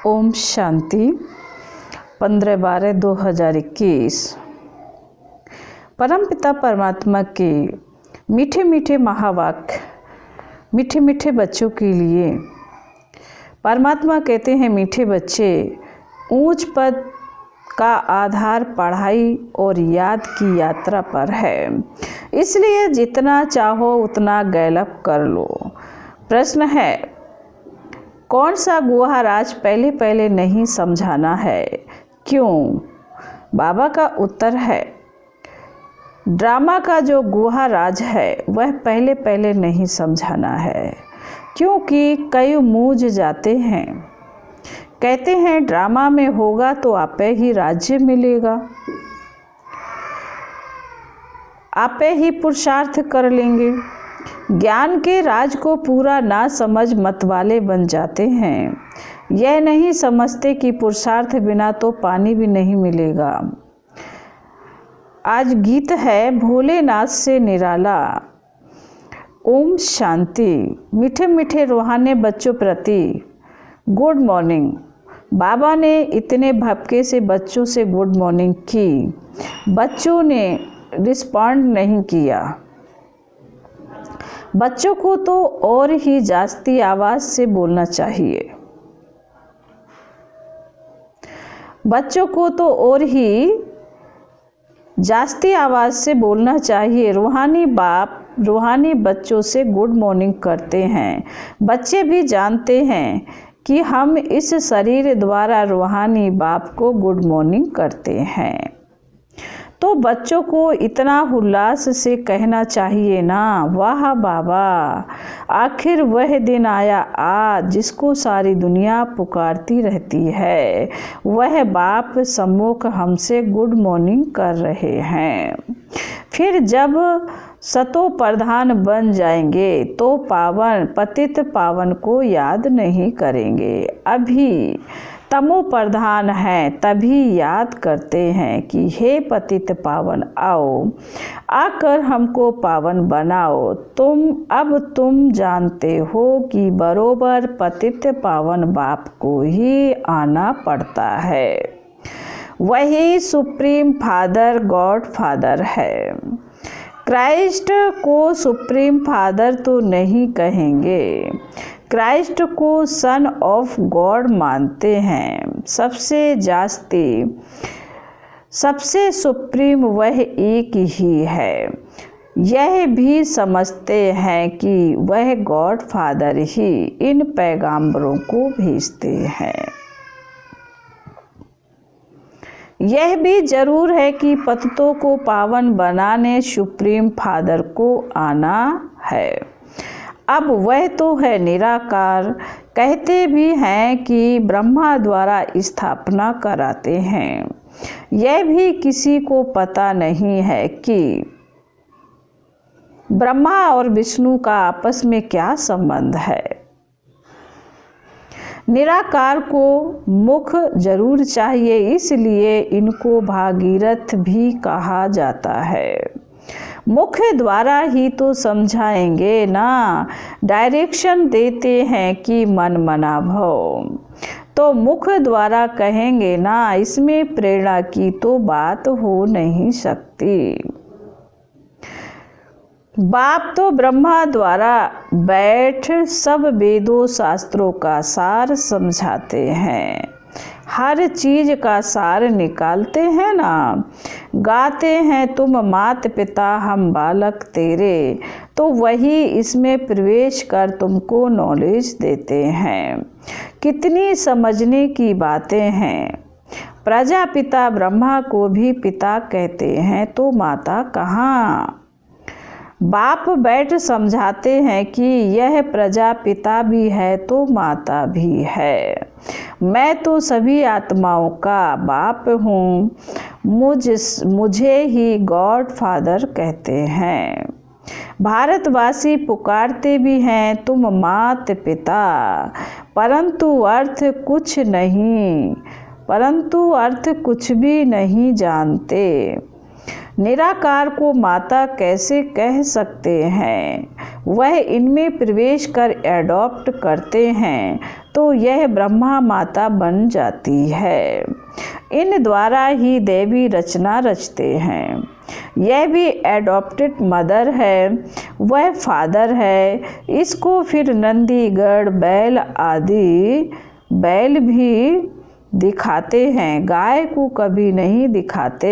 ओम शांति 15/12/2021। परमपिता परमात्मा के मीठे मीठे महावाक्य मीठे मीठे बच्चों के लिए। परमात्मा कहते हैं, मीठे बच्चे, ऊंच पद का आधार पढ़ाई और याद की यात्रा पर है, इसलिए जितना चाहो उतना गैलप कर लो। प्रश्न है, कौन सा गुहा राज पहले पहले नहीं समझाना है, क्यों? बाबा का उत्तर है, ड्रामा का जो गुहा राज है वह पहले पहले नहीं समझाना है, क्योंकि कई मूझ जाते हैं। कहते हैं ड्रामा में होगा तो आपे ही राज्य मिलेगा, आपे ही पुरुषार्थ कर लेंगे। ज्ञान के राज को पूरा ना समझ मतवाले बन जाते हैं। यह नहीं समझते कि पुरुषार्थ बिना तो पानी भी नहीं मिलेगा। आज गीत है भोलेनाथ से निराला। ओम शांति। मीठे मीठे रूहानी बच्चों प्रति गुड मॉर्निंग। बाबा ने इतने भपके से बच्चों से गुड मॉर्निंग की, बच्चों ने रिस्पॉन्ड नहीं किया। बच्चों को तो और ही जास्ती आवाज़ से बोलना चाहिए, बच्चों को तो और ही जास्ती आवाज़ से बोलना चाहिए। रूहानी बाप रूहानी बच्चों से गुड मॉर्निंग करते हैं। बच्चे भी जानते हैं कि हम इस शरीर द्वारा रूहानी बाप को गुड मॉर्निंग करते हैं, तो बच्चों को इतना उल्लास से कहना चाहिए ना, वाह बाबा, आखिर वह दिन आया आज जिसको सारी दुनिया पुकारती रहती है। वह बाप सम्मुख हमसे गुड मॉर्निंग कर रहे हैं। फिर जब सतो प्रधान बन जाएंगे तो पावन पतित पावन को याद नहीं करेंगे। अभी तमो प्रधान है, तभी याद करते हैं कि हे पतित पावन, आओ आकर हमको पावन बनाओ। तुम जानते हो कि बरोबर पतित पावन बाप को ही आना पड़ता है। वही सुप्रीम फादर गॉड फादर है। क्राइस्ट को सुप्रीम फादर तो नहीं कहेंगे, क्राइस्ट को सन ऑफ गॉड मानते हैं। सबसे सुप्रीम वह एक ही है। यह भी समझते हैं कि वह गॉड फादर ही इन पैगाम्बरों को भेजते हैं। यह भी जरूर है कि पतितों को पावन बनाने सुप्रीम फादर को आना है। अब वह तो है निराकार। कहते भी हैं कि ब्रह्मा द्वारा स्थापना कराते हैं। यह भी किसी को पता नहीं है कि ब्रह्मा और विष्णु का आपस में क्या संबंध है। निराकार को मुख जरूर चाहिए, इसलिए इनको भागीरथ भी कहा जाता है। मुख द्वारा ही तो समझाएंगे ना, डायरेक्शन देते हैं कि मन मना भव, तो मुख द्वारा कहेंगे ना, इसमें प्रेरणा की तो बात हो नहीं सकती। बाप तो ब्रह्मा द्वारा बैठ सब वेदों शास्त्रों का सार समझाते हैं, हर चीज का सार निकालते हैं ना। गाते हैं तुम मात पिता हम बालक तेरे, तो वही इसमें प्रवेश कर तुमको नॉलेज देते हैं। कितनी समझने की बातें हैं। प्रजापिता ब्रह्मा को भी पिता कहते हैं, तो माता कहाँ? बाप बैठ समझाते हैं कि यह प्रजापिता भी है तो माता भी है। मैं तो सभी आत्माओं का बाप हूँ, मुझे ही गॉड फादर कहते हैं। भारतवासी पुकारते भी हैं तुम मात पिता, परंतु अर्थ कुछ भी नहीं जानते। निराकार को माता कैसे कह सकते हैं? वह इनमें प्रवेश कर एडॉप्ट करते हैं, तो यह ब्रह्मा माता बन जाती है। इन द्वारा ही देवी रचना रचते हैं। यह भी एडॉप्टेड मदर है, वह फादर है। इसको फिर नंदीगढ़ बैल आदि बैल भी दिखाते हैं, गाय को कभी नहीं दिखाते।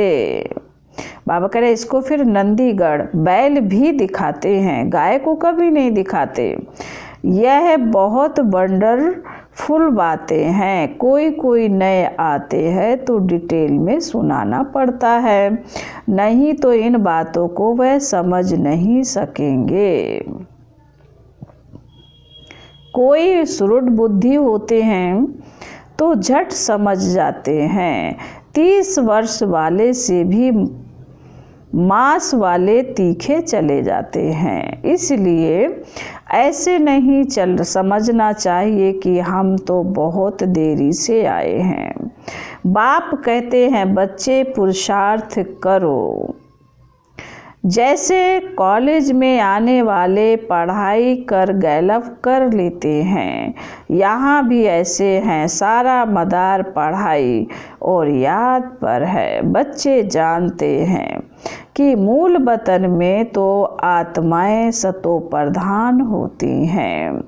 बाबा कह रहे इसको फिर नंदीगढ़ बैल भी दिखाते हैं, गाय को कभी नहीं दिखाते। यह बहुत वंडरफुल बातें हैं। कोई कोई नए आते हैं तो डिटेल में सुनाना पड़ता है, नहीं तो इन बातों को वह समझ नहीं सकेंगे। कोई सुरुड बुद्धि होते हैं तो झट समझ जाते हैं। 30 वर्ष वाले से भी मांस वाले तीखे चले जाते हैं। इसलिए ऐसे नहीं समझना चाहिए कि हम तो बहुत देरी से आए हैं। बाप कहते हैं बच्चे पुरुषार्थ करो। जैसे कॉलेज में आने वाले पढ़ाई कर गैलप कर लेते हैं, यहाँ भी ऐसे हैं। सारा मदार पढ़ाई और याद पर है। बच्चे जानते हैं कि मूल वतन में तो आत्माएं सतो प्रधान होती हैं,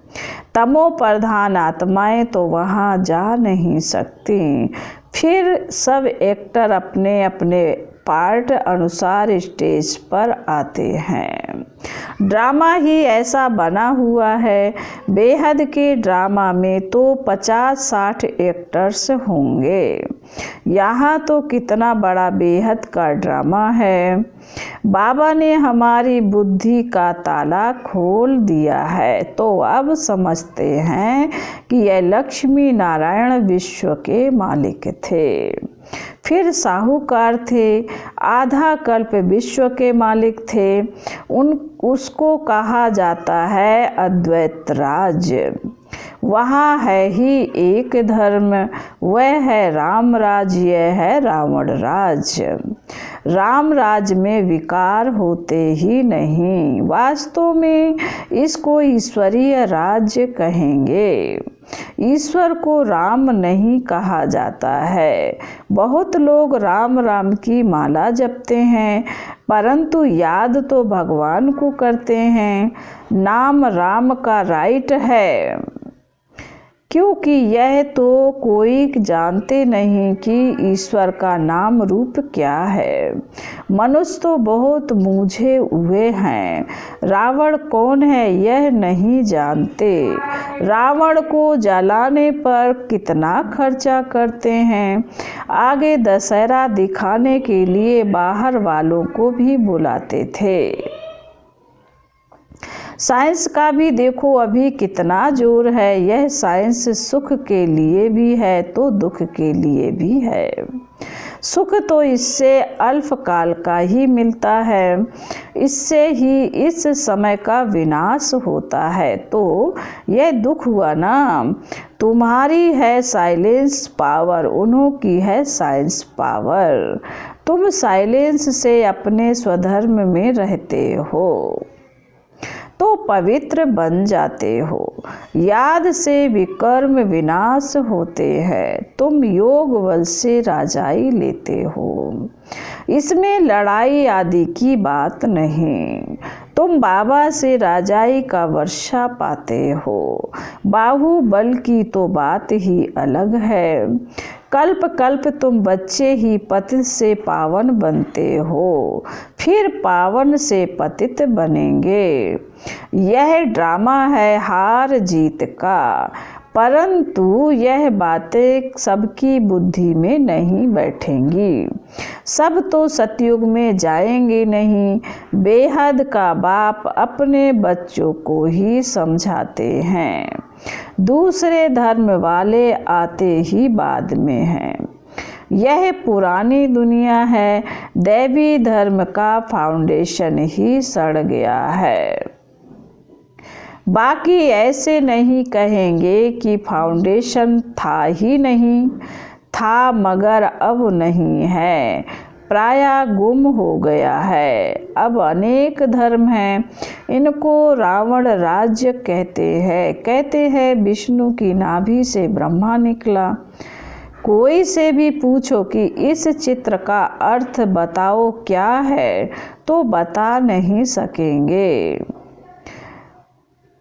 तमो प्रधान आत्माएं तो वहाँ जा नहीं सकती। फिर सब एक्टर अपने अपने पार्ट अनुसार स्टेज पर आते हैं। ड्रामा ही ऐसा बना हुआ है। बेहद के ड्रामा में तो 50-60 एक्टर्स होंगे। यहाँ तो कितना बड़ा बेहद का ड्रामा है। बाबा ने हमारी बुद्धि का ताला खोल दिया है, तो अब समझते हैं कि यह लक्ष्मी नारायण विश्व के मालिक थे, फिर साहूकार थे, आधा कल्प विश्व के मालिक थे। उसको कहा जाता है अद्वैत राज्य। वहाँ है ही एक धर्म, वह है राम राज, यह है रावण राज। राम राज में विकार होते ही नहीं। वास्तव में इसको ईश्वरीय राज्य कहेंगे। ईश्वर को राम नहीं कहा जाता है। बहुत लोग राम राम की माला जपते हैं, परंतु याद तो भगवान को करते हैं। नाम राम का राइट है, क्योंकि यह तो कोई जानते नहीं कि ईश्वर का नाम रूप क्या है। मनुष्य तो बहुत मूझे हुए हैं। रावण कौन है यह नहीं जानते। रावण को जलाने पर कितना खर्चा करते हैं। आगे दशहरा दिखाने के लिए बाहर वालों को भी बुलाते थे। साइंस का भी देखो अभी कितना जोर है। यह साइंस सुख के लिए भी है तो दुख के लिए भी है। सुख तो इससे अल्पकाल का ही मिलता है, इससे ही इस समय का विनाश होता है। तो यह दुख हुआ ना। तुम्हारी है साइलेंस पावर, उन्हों की है साइंस पावर। तुम साइलेंस से अपने स्वधर्म में रहते हो तो पवित्र बन जाते हो। याद से विकर्म विनाश होते हैं। तुम योग बल से राजाई लेते हो। इसमें लड़ाई आदि की बात नहीं। तुम बाबा से राजाई का वर्षा पाते हो। बाहुबल की तो बात ही अलग है। कल्प कल्प तुम बच्चे ही पतित से पावन बनते हो, फिर पावन से पतित बनेंगे। यह ड्रामा है हार जीत का, परंतु यह बातें सबकी बुद्धि में नहीं बैठेंगी। सब तो सतयुग में जाएंगे नहीं। बेहद का बाप अपने बच्चों को ही समझाते हैं। दूसरे धर्म वाले आते ही बाद में हैं। यह पुरानी दुनिया है। दैवी धर्म का फाउंडेशन ही सड़ गया है। बाकी ऐसे नहीं कहेंगे कि फाउंडेशन था ही नहीं, था मगर अब नहीं है। प्रायः गुम हो गया है। अब अनेक धर्म हैं, इनको रावण राज्य कहते हैं विष्णु की नाभि से ब्रह्मा निकला। कोई से भी पूछो कि इस चित्र का अर्थ बताओ क्या है, तो बता नहीं सकेंगे।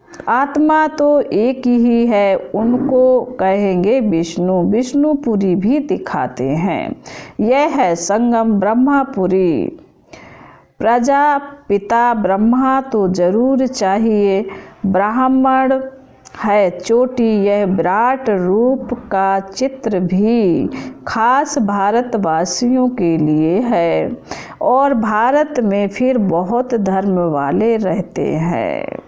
आत्मा तो एक ही है, उनको कहेंगे विष्णु। विष्णुपुरी भी दिखाते हैं। यह है संगम ब्रह्मापुरी। प्रजापिता ब्रह्मा तो जरूर चाहिए, ब्राह्मण है चोटी। यह विराट रूप का चित्र भी खास भारतवासियों के लिए है, और भारत में फिर बहुत धर्म वाले रहते हैं,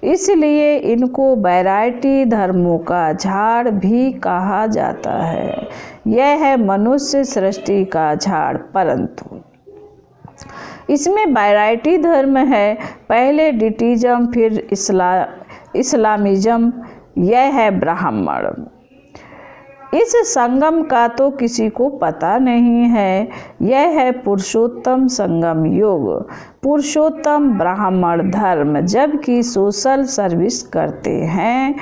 इसलिए इनको वैरायटी धर्मों का झाड़ भी कहा जाता है। यह है मनुष्य सृष्टि का झाड़, परंतु इसमें वैरायटी धर्म है। पहले डिटिज्म, फिर इस्लामिज्म। यह है ब्राह्मण। इस संगम का तो किसी को पता नहीं है। यह है पुरुषोत्तम संगम युग, पुरुषोत्तम ब्राह्मण धर्म। जबकि सोशल सर्विस करते हैं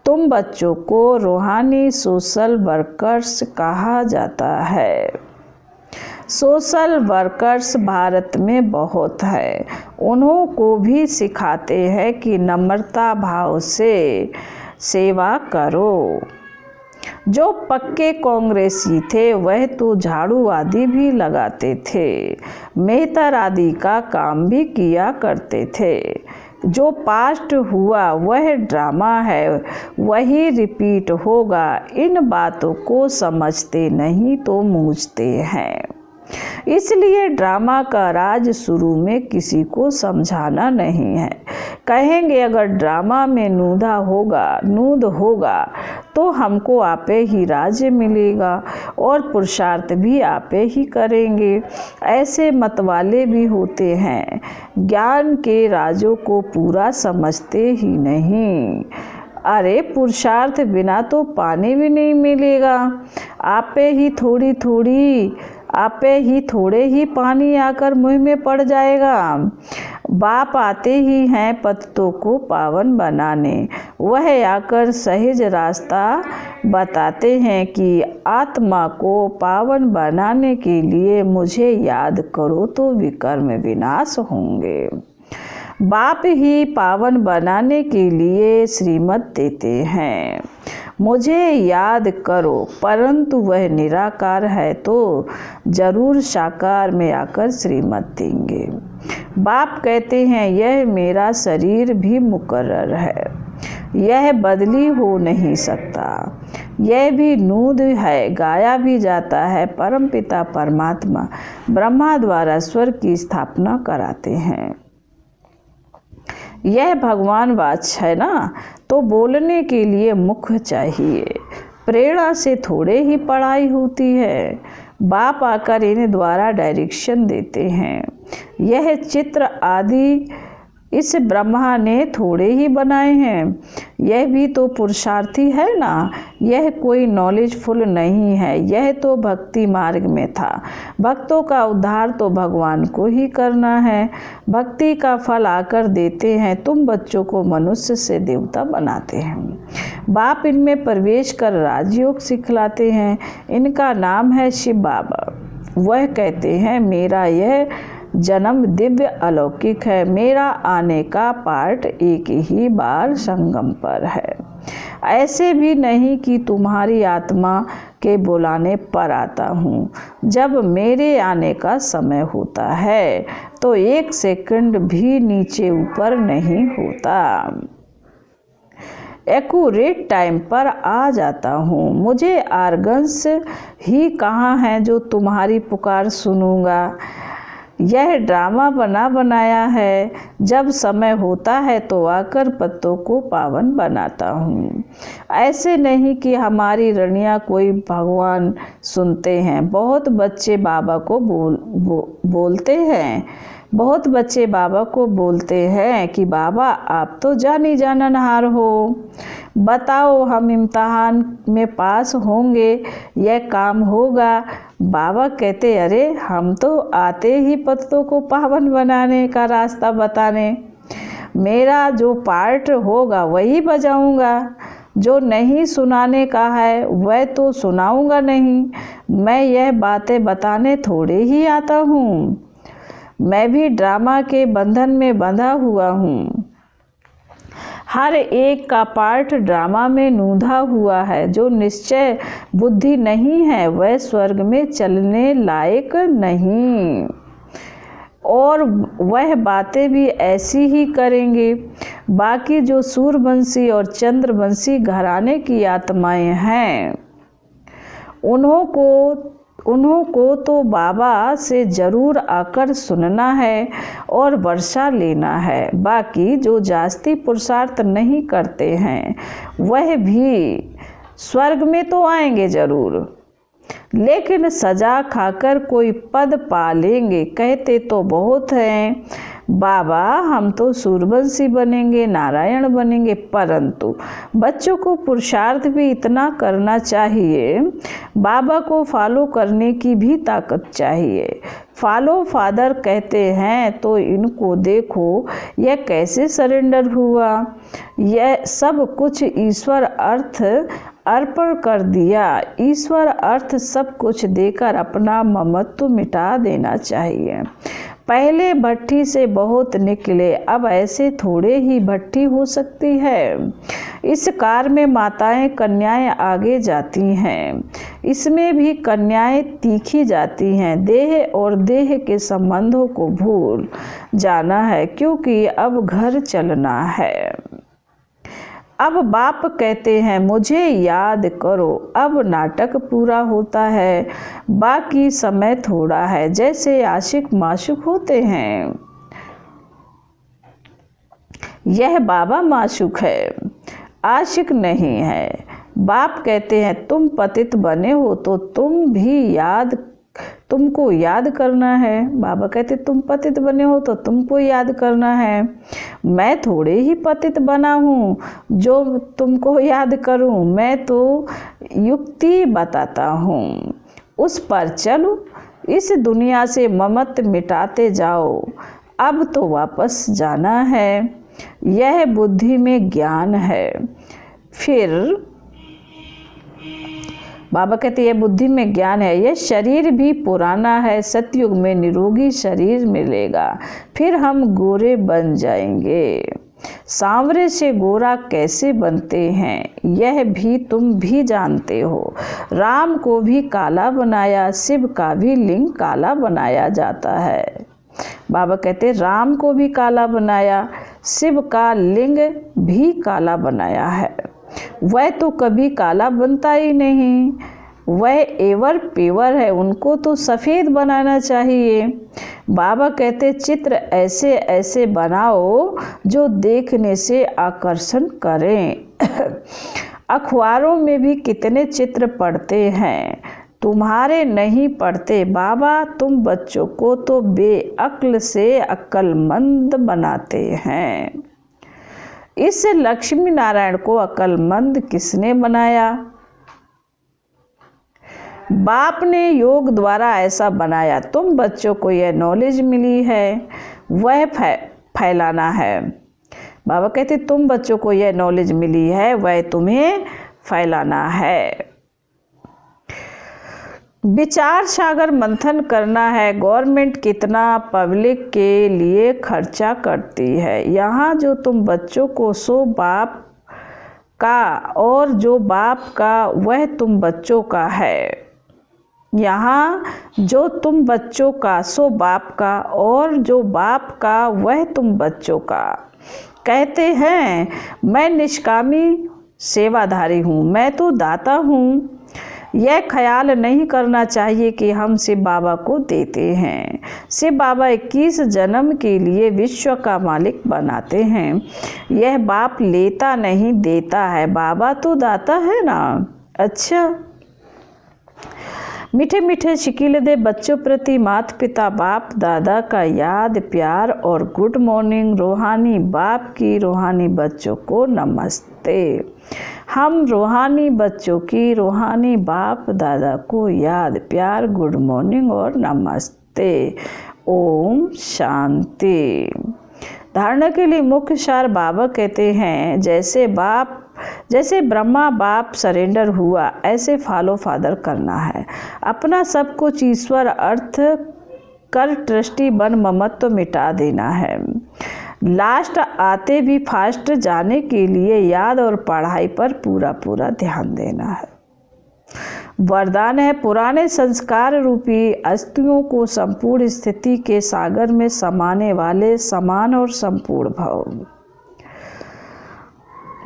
तुम बच्चों को रूहानी सोशल वर्कर्स कहा जाता है। सोशल वर्कर्स भारत में बहुत है। उन्हों को भी सिखाते हैं कि नम्रता भाव से सेवा करो। जो पक्के कांग्रेसी थे वह तो झाड़ू आदि भी लगाते थे, मेहतर आदि का काम भी किया करते थे। जो पास्ट हुआ वह ड्रामा है, वही रिपीट होगा। इन बातों को समझते नहीं तो मूझते हैं। इसलिए ड्रामा का राज शुरू में किसी को समझाना नहीं है। कहेंगे अगर ड्रामा में नूद होगा तो हमको आपे ही राज्य मिलेगा और पुरुषार्थ भी आपे ही करेंगे। ऐसे मतवाले भी होते हैं, ज्ञान के राजों को पूरा समझते ही नहीं। अरे पुरुषार्थ बिना तो पानी भी नहीं मिलेगा। आपे ही थोड़े ही पानी आकर मुंह में पड़ जाएगा। बाप आते ही हैं पतितों को पावन बनाने। वह आकर सहज रास्ता बताते हैं कि आत्मा को पावन बनाने के लिए मुझे याद करो तो विकर्म विनाश होंगे। बाप ही पावन बनाने के लिए श्रीमत देते हैं, मुझे याद करो। परंतु वह निराकार है तो जरूर साकार में आकर श्रीमत देंगे। बाप कहते हैं यह मेरा शरीर भी मुकर्रर है, यह बदली हो नहीं सकता। यह भी नूद है, गाया भी जाता है। परमपिता परमात्मा ब्रह्मा द्वारा स्वर्ग की स्थापना कराते हैं। यह भगवान वाच है ना, तो बोलने के लिए मुख चाहिए। प्रेरणा से थोड़े ही पढ़ाई होती है। बाप आकर इन द्वारा डायरेक्शन देते हैं। यह चित्र आदि इस ब्रह्मा ने थोड़े ही बनाए हैं। यह भी तो पुरुषार्थी है ना, यह कोई नॉलेजफुल नहीं है। यह तो भक्ति मार्ग में था। भक्तों का उद्धार तो भगवान को ही करना है। भक्ति का फल आकर देते हैं। तुम बच्चों को मनुष्य से देवता बनाते हैं। बाप इनमें प्रवेश कर राजयोग सिखलाते हैं। इनका नाम है शिव बाबा। वह कहते हैं मेरा यह जन्म दिव्य अलौकिक है। मेरा आने का पार्ट एक ही बार संगम पर है। ऐसे भी नहीं कि तुम्हारी आत्मा के बुलाने पर आता हूँ। जब मेरे आने का समय होता है तो 1 सेकंड भी नीचे ऊपर नहीं होता। एक्यूरेट टाइम पर आ जाता हूँ। मुझे आर्गन्स ही कहाँ हैं जो तुम्हारी पुकार सुनूंगा। यह ड्रामा बनाया है। जब समय होता है तो आकर पत्तों को पावन बनाता हूँ। ऐसे नहीं कि हमारी रणियाँ कोई भगवान सुनते हैं। बहुत बच्चे बाबा को बोलते हैं बहुत बच्चे बाबा को बोलते हैं कि बाबा आप तो जानी जाननहार हो, बताओ हम इम्तहान में पास होंगे, यह काम होगा। बाबा कहते अरे हम तो आते ही पतितों को पावन बनाने का रास्ता बताने, मेरा जो पार्ट होगा वही बजाऊंगा, जो नहीं सुनाने का है वह तो सुनाऊंगा नहीं। मैं यह बातें बताने थोड़े ही आता हूँ, मैं भी ड्रामा के बंधन में बंधा हुआ हूँ। हर एक का पार्ट ड्रामा में नूंधा हुआ है। जो निश्चय बुद्धि नहीं है वह स्वर्ग में चलने लायक नहीं, और वह बातें भी ऐसी ही करेंगे। बाकी जो सूर्यवंशी और चंद्रवंशी घराने की आत्माएं हैं उन्हों को तो बाबा से ज़रूर आकर सुनना है और वर्षा लेना है। बाकी जो जास्ती पुरुषार्थ नहीं करते हैं वह भी स्वर्ग में तो आएंगे ज़रूर, लेकिन सजा खाकर कोई पद पा लेंगे। कहते तो बहुत हैं बाबा हम तो सूर्यवंशी बनेंगे, नारायण बनेंगे, परंतु बच्चों को पुरुषार्थ भी इतना करना चाहिए, बाबा को फॉलो करने की भी ताकत चाहिए। फॉलो फादर कहते हैं तो इनको देखो यह कैसे सरेंडर हुआ, यह सब कुछ ईश्वर अर्थ अर्पण कर दिया। ईश्वर अर्थ सब कुछ देकर अपना ममत्व मिटा देना चाहिए। पहले भट्टी से बहुत निकले, अब ऐसे थोड़े ही भट्टी हो सकती है। इस कार में माताएं कन्याएं आगे जाती हैं, इसमें भी कन्याएं तीखी जाती हैं। देह और देह के संबंधों को भूल जाना है, क्योंकि अब घर चलना है। अब बाप कहते हैं मुझे याद करो, अब नाटक पूरा होता है, बाकी समय थोड़ा है। जैसे आशिक माशूक होते हैं, यह बाबा माशूक है, आशिक नहीं है। बाप कहते हैं तुम पतित बने हो तो तुमको याद करना है। बाबा कहते तुम पतित बने हो तो तुमको याद करना है। मैं थोड़े ही पतित बना हूँ जो तुमको याद करूँ, मैं तो युक्ति बताता हूँ, उस पर चलो। इस दुनिया से ममत्व मिटाते जाओ, अब तो वापस जाना है। यह बुद्धि में ज्ञान है। फिर बाबा कहते हैं यह बुद्धि में ज्ञान है। यह शरीर भी पुराना है, सतयुग में निरोगी शरीर मिलेगा, फिर हम गोरे बन जाएंगे। सांवरे से गोरा कैसे बनते हैं यह भी तुम भी जानते हो। राम को भी काला बनाया, शिव का भी लिंग काला बनाया जाता है। बाबा कहते राम को भी काला बनाया, शिव का लिंग भी काला बनाया है। वह तो कभी काला बनता ही नहीं, वह एवर पेवर है, उनको तो सफ़ेद बनाना चाहिए। बाबा कहते चित्र ऐसे ऐसे बनाओ जो देखने से आकर्षण करें। अखबारों में भी कितने चित्र पढ़ते हैं, तुम्हारे नहीं पढ़ते। बाबा तुम बच्चों को तो बेअक्ल से अक्लमंद बनाते हैं। इस लक्ष्मी नारायण को अक्लमंद किसने बनाया? बाप ने योग द्वारा ऐसा बनाया। तुम बच्चों को यह नॉलेज मिली है, वह फैलाना है। बाबा कहते तुम बच्चों को यह नॉलेज मिली है, वह तुम्हें फैलाना है। विचार सागर मंथन करना है। गवर्नमेंट कितना पब्लिक के लिए खर्चा करती है। यहाँ जो तुम बच्चों को सो बाप का और जो बाप का वह तुम बच्चों का है। यहाँ जो तुम बच्चों का सो बाप का और जो बाप का वह तुम बच्चों का। कहते हैं मैं निष्कामी सेवाधारी हूँ, मैं तो दाता हूँ। यह ख्याल नहीं करना चाहिए कि हम शिव बाबा को देते हैं। शिव बाबा 21 जन्म के लिए विश्व का मालिक बनाते हैं। यह बाप लेता नहीं देता है, बाबा तो दाता है ना। अच्छा, मीठे मीठे शिकीले दे बच्चों प्रति माता पिता बाप दादा का याद प्यार और गुड मॉर्निंग। रूहानी बाप की रूहानी बच्चों को नमस्ते। हम रूहानी बच्चों की रूहानी बाप दादा को याद प्यार गुड मॉर्निंग और नमस्ते। ओम शांति। धारणा के लिए मुख्य सार बाबा कहते हैं, जैसे ब्रह्मा बाप सरेंडर हुआ, ऐसे फॉलो फादर करना है। अपना सब कुछ ईश्वर अर्थ कर ट्रस्टी बन ममत्व मिटा देना है। लास्ट आते भी फास्ट जाने के लिए याद और पढ़ाई पर पूरा ध्यान देना है। वरदान है, पुराने संस्कार रूपी अस्थियों को संपूर्ण स्थिति के सागर में समाने वाले समान और संपूर्ण भव।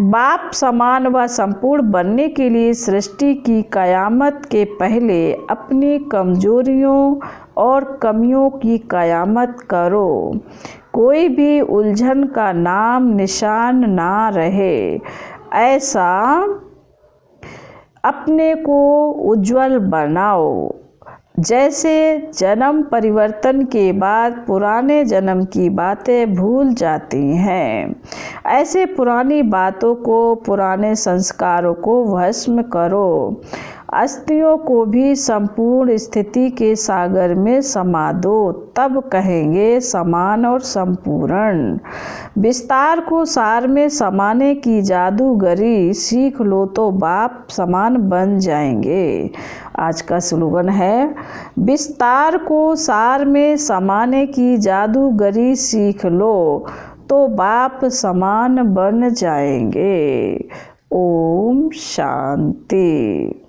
बाप समान व संपूर्ण बनने के लिए सृष्टि की कयामत के पहले अपनी कमजोरियों और कमियों की कयामत करो। कोई भी उलझन का नाम निशान ना रहे, ऐसा अपने को उज्जवल बनाओ। जैसे जन्म परिवर्तन के बाद पुराने जन्म की बातें भूल जाती हैं, ऐसे पुरानी बातों को, पुराने संस्कारों को भस्म करो। अस्थियों को भी संपूर्ण स्थिति के सागर में समा दो, तब कहेंगे समान और संपूर्ण। विस्तार को सार में समाने की जादूगरी सीख लो तो बाप समान बन जाएंगे। आज का स्लोगन है, विस्तार को सार में समाने की जादूगरी सीख लो तो बाप समान बन जाएंगे। ओम शांति।